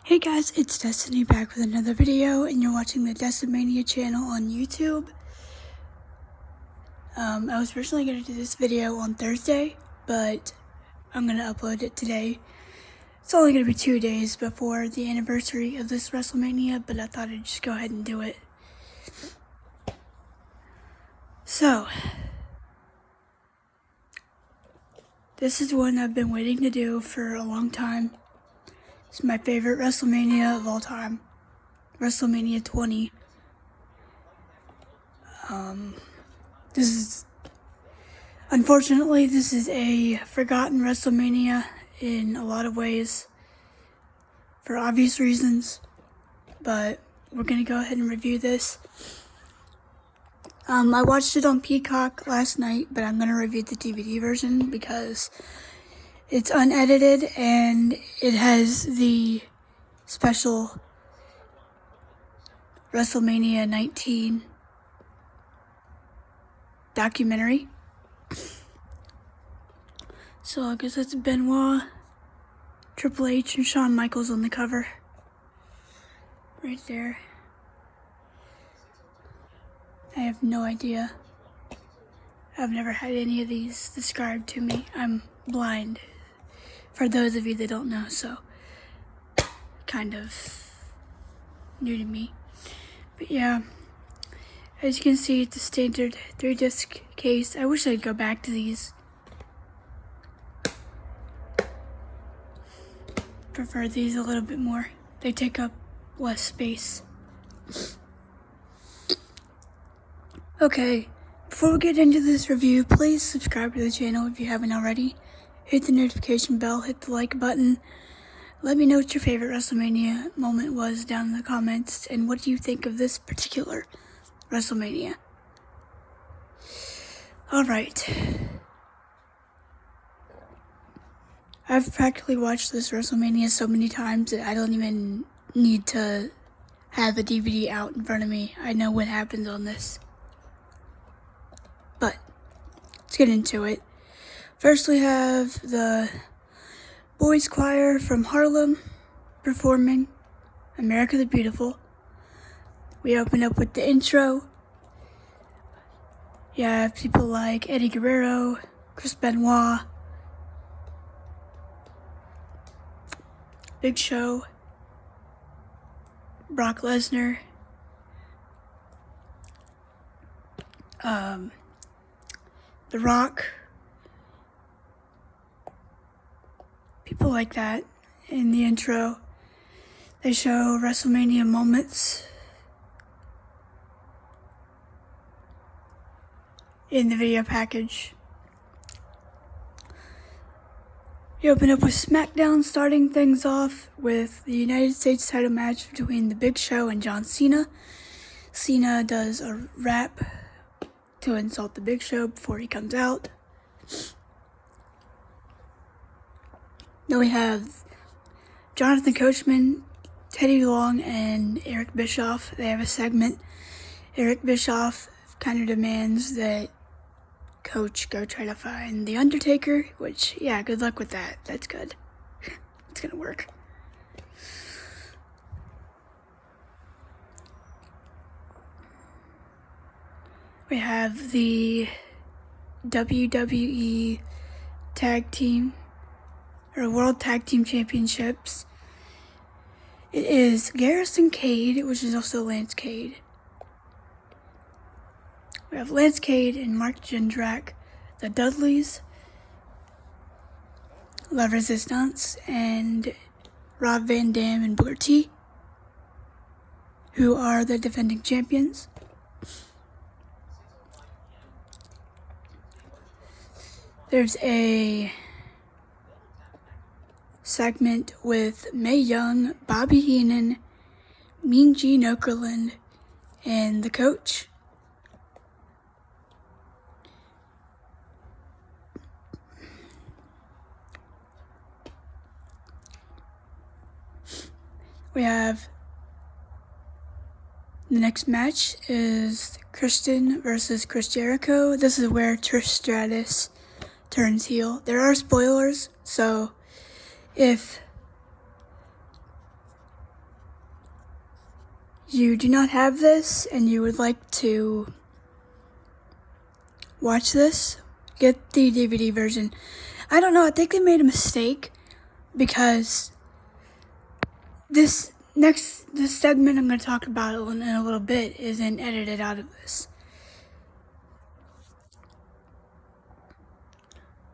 Hey guys, it's Destiny back with another video, and you're watching the wrestlemania channel on YouTube. I was originally going to do this video on Thursday, but I'm going to upload it today. It's only going to be 2 days before the anniversary of this WrestleMania, but I thought I'd just go ahead and do it. So, this is one I've been waiting to do for a long time. It's my favorite WrestleMania of all time, WrestleMania 20. Unfortunately, this is a forgotten WrestleMania in a lot of ways, for obvious reasons, but we're going to go ahead and review this. I watched it on Peacock last night, but I'm going to review the DVD version because it's unedited and it has the special WrestleMania 19 documentary. So I guess it's Benoit, Triple H, and Shawn Michaels on the cover. Right there. I have no idea. I've never had any of these described to me. I'm blind, for those of you that don't know, so kind of new to me. But yeah, as you can see, it's a standard 3-disc case. I wish I'd go back to these. Prefer these a little bit more. They take up less space. Okay, before we get into this review, please subscribe to the channel if you haven't already. Hit the notification bell, hit the like button. Let me know what your favorite WrestleMania moment was down in the comments, and what do you think of this particular WrestleMania. Alright. I've practically watched this WrestleMania so many times that I don't even need to have the DVD out in front of me. I know what happens on this. But let's get into it. First, we have the boys choir from Harlem performing America the Beautiful. We open up with the intro. You have people like Eddie Guerrero, Chris Benoit, Big Show, Brock Lesnar, The Rock, people like that in the intro. They show WrestleMania moments in the video package. You open up with SmackDown, starting things off with the United States title match between The Big Show and John Cena. Cena does a rap to insult The Big Show before he comes out. Then we have Jonathan Coachman, Teddy Long, and Eric Bischoff. They have a segment. Eric Bischoff kind of demands that Coach go try to find The Undertaker, which, yeah, good luck with that. That's good. It's gonna work. We have the WWE Tag Team, or World Tag Team Championships. It is Garrison Cade, which is also Lance Cade. We have Lance Cade and Mark Jindrak, the Dudleys, La Resistance, and Rob Van Dam and Booker T, who are the defending champions. There's a segment with Mae Young, Bobby Heenan, Mean Gene Okerlund, and the Coach. We have the next match is Christian versus Chris Jericho. This is where Trish Stratus turns heel. There are spoilers, so if you do not have this and you would like to watch this, get the DVD version. I don't know, I think they made a mistake because this segment I'm going to talk about in a little bit isn't edited out of this.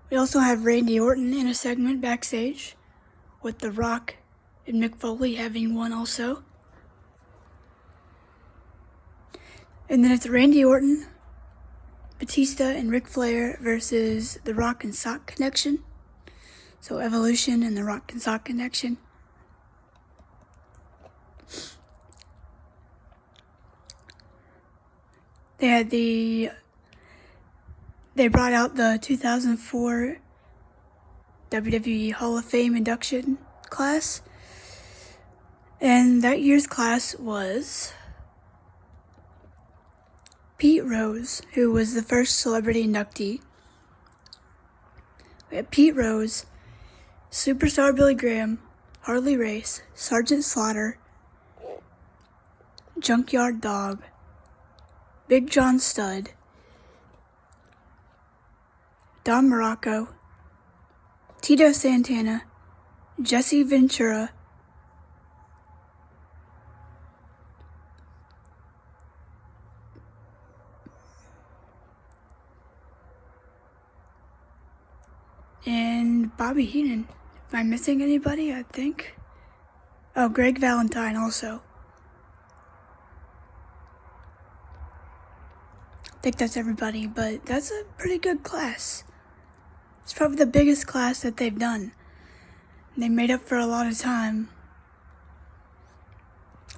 We also have Randy Orton in a segment backstage with The Rock and Mick Foley having one also. And then it's Randy Orton, Batista, and Ric Flair versus The Rock and Sock Connection. So Evolution and The Rock and Sock Connection. They brought out the 2004 WWE Hall of Fame induction class. And that year's class was Pete Rose, who was the first celebrity inductee. We had Pete Rose, Superstar Billy Graham, Harley Race, Sergeant Slaughter, Junkyard Dog, Big John Studd, Don Morocco, Tito Santana, Jesse Ventura, and Bobby Heenan. Am I missing anybody? I think. Oh, Greg Valentine also. I think that's everybody, but that's a pretty good class. It's probably the biggest class that they've done. They made up for a lot of time.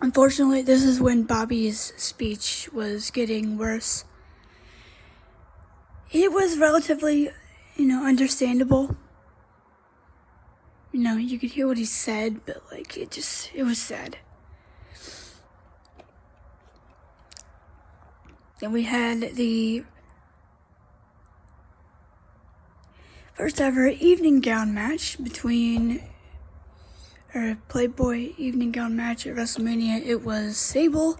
Unfortunately, this is when Bobby's speech was getting worse. It was relatively, understandable. You could hear what he said, but it was sad. Then we had the first ever evening gown match Playboy evening gown match at WrestleMania. It was Sable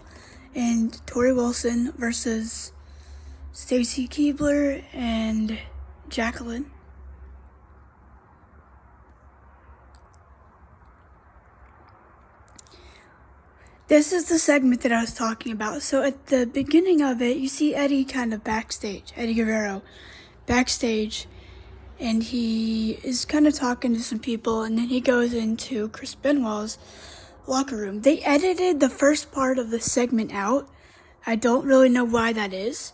and Tori Wilson versus Stacy Keibler and Jacqueline. This is the segment that I was talking about. So at the beginning of it, you see Eddie kind of backstage, Eddie Guerrero backstage, and he is kind of talking to some people, and then he goes into Chris Benoit's locker room. They edited the first part of the segment out. I don't really know why that is.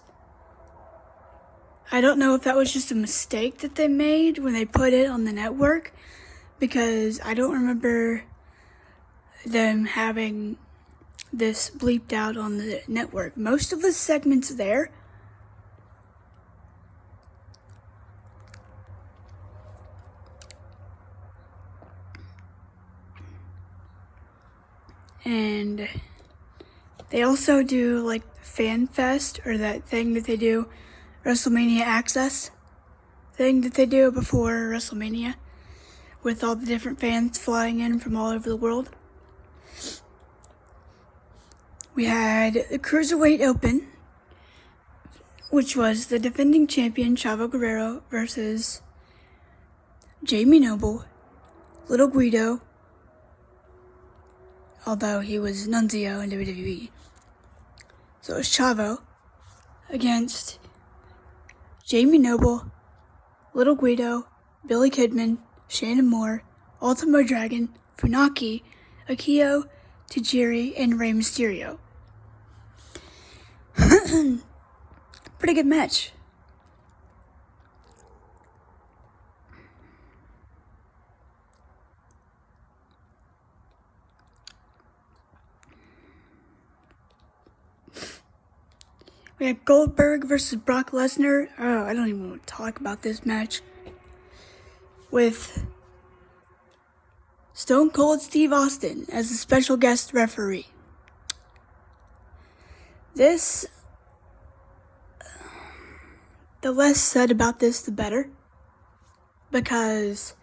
I don't know if that was just a mistake that they made when they put it on the network, because I don't remember them having this bleeped out on the network. Most of the segments there and they also do Fan Fest, or that thing that they do, WrestleMania Access thing that they do before WrestleMania, with all the different fans flying in from all over the world. We had the Cruiserweight Open, which was the defending champion Chavo Guerrero versus Jamie Noble, Little Guido, although he was Nunzio in WWE. So it was Chavo against Jamie Noble, Little Guido, Billy Kidman, Shannon Moore, Ultimo Dragon, Funaki, Akio, Tajiri, and Rey Mysterio. Pretty good match. We had Goldberg versus Brock Lesnar. Oh, I don't even want to talk about this match. With Stone Cold Steve Austin as a special guest referee. The less said about this, the better. Because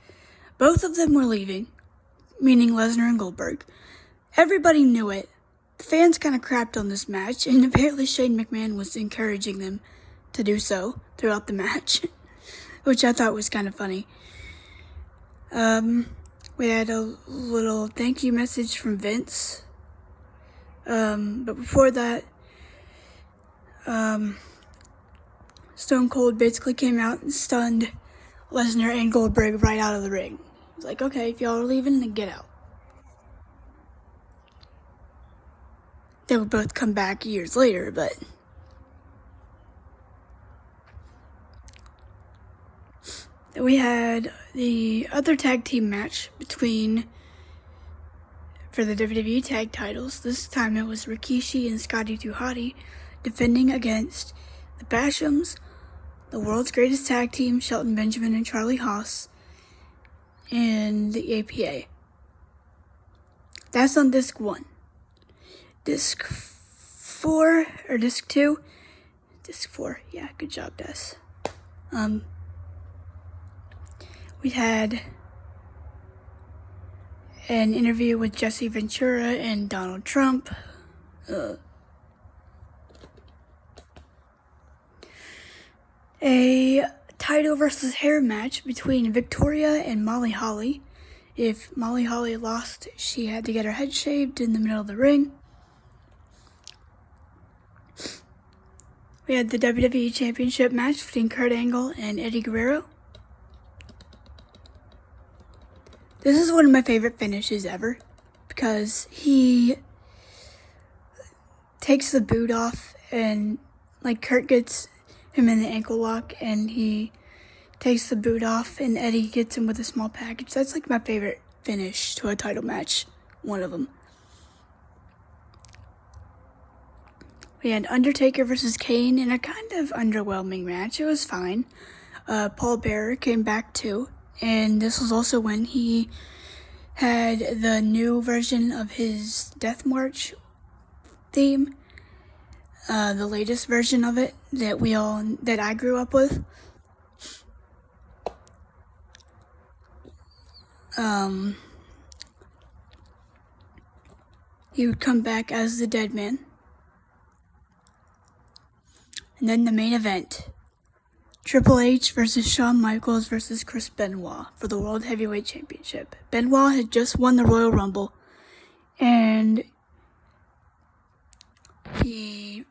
both of them were leaving, meaning Lesnar and Goldberg. Everybody knew it. the fans kind of crapped on this match, and apparently Shane McMahon was encouraging them to do so throughout the match, which I thought was kind of funny. We had a little thank you message from Vince. But before that, Stone Cold basically came out and stunned Lesnar and Goldberg right out of the ring. He was like, okay, if y'all are leaving, then get out. They would both come back years later, but we had the other tag team match for the WWE tag titles. This time it was Rikishi and Scotty 2 Hotty defending against the Bashams, the world's greatest tag team, Shelton Benjamin and Charlie Haas, and the APA. That's on disc 1. Disc 4, or disc 2? Disc 4, yeah, good job, Des. We had an interview with Jesse Ventura and Donald Trump. A title versus hair match between Victoria and Molly Holly. If Molly Holly lost, she had to get her head shaved in the middle of the ring. We had the WWE Championship match between Kurt Angle and Eddie Guerrero. This is one of my favorite finishes ever, because he takes the boot off and, like, Kurt gets him in the ankle lock and he takes the boot off and Eddie gets him with a small package. That's like my favorite finish to a title match, one of them. We had Undertaker versus Kane in a kind of underwhelming match. It was fine. Paul Bearer came back too, and this was also when he had the new version of his Death March theme, the latest version of it that I grew up with. He would come back as the Dead Man. And then the main event, Triple H versus Shawn Michaels versus Chris Benoit for the World Heavyweight Championship. Benoit had just won the Royal Rumble, and he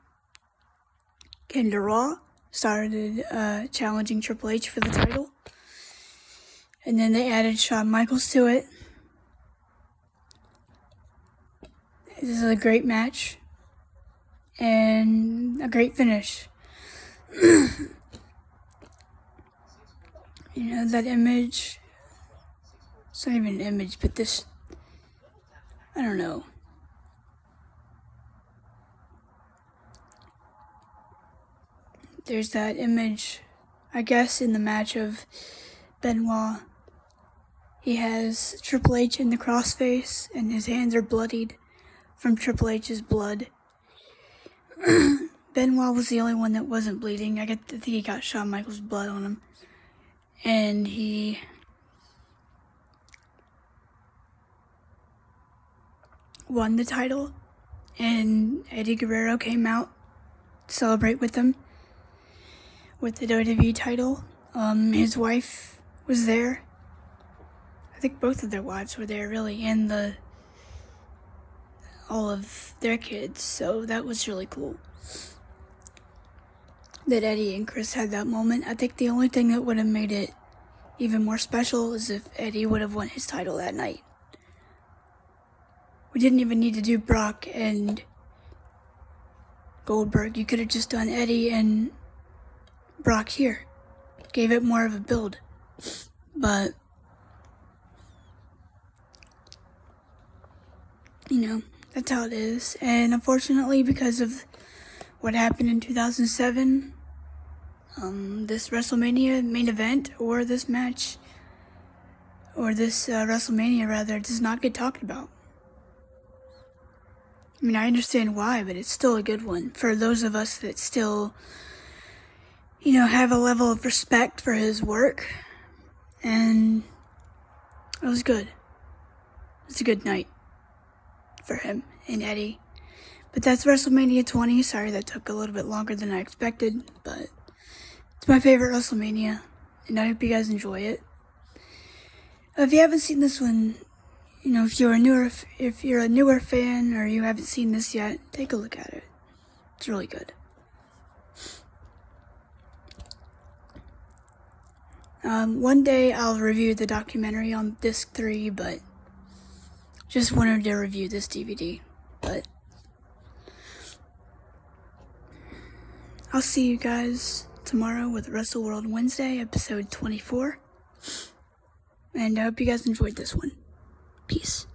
came to Raw, started challenging Triple H for the title, and then they added Shawn Michaels to it. This is a great match and a great finish. You know, that image, it's not even an image, but this, I don't know. There's that image, I guess, in the match of Benoit. He has Triple H in the crossface, and his hands are bloodied from Triple H's blood. Benoit was the only one that wasn't bleeding. I think he got Shawn Michaels' blood on him. And he won the title. And Eddie Guerrero came out to celebrate with him with the WWE title. His wife was there. I think both of their wives were there, really, and all of their kids. So that was really cool that Eddie and Chris had that moment. I think the only thing that would have made it even more special is if Eddie would have won his title that night. We didn't even need to do Brock and Goldberg. You could have just done Eddie and Brock here. Gave it more of a build. But, you know, that's how it is. And unfortunately, because of what happened in 2007, this WrestleMania main event, or this match, or this WrestleMania rather, does not get talked about. I mean, I understand why, but it's still a good one for those of us that still, you know, have a level of respect for his work. And it was good. It's a good night for him and Eddie. But that's WrestleMania 20. Sorry that took a little bit longer than I expected, but it's my favorite WrestleMania, and I hope you guys enjoy it. If you haven't seen this one, if you're a newer fan or you haven't seen this yet, take a look at it. It's really good. One day I'll review the documentary on disc 3, but just wanted to review this DVD. But I'll see you guys tomorrow with Wrestle World Wednesday, episode 24. And I hope you guys enjoyed this one. Peace.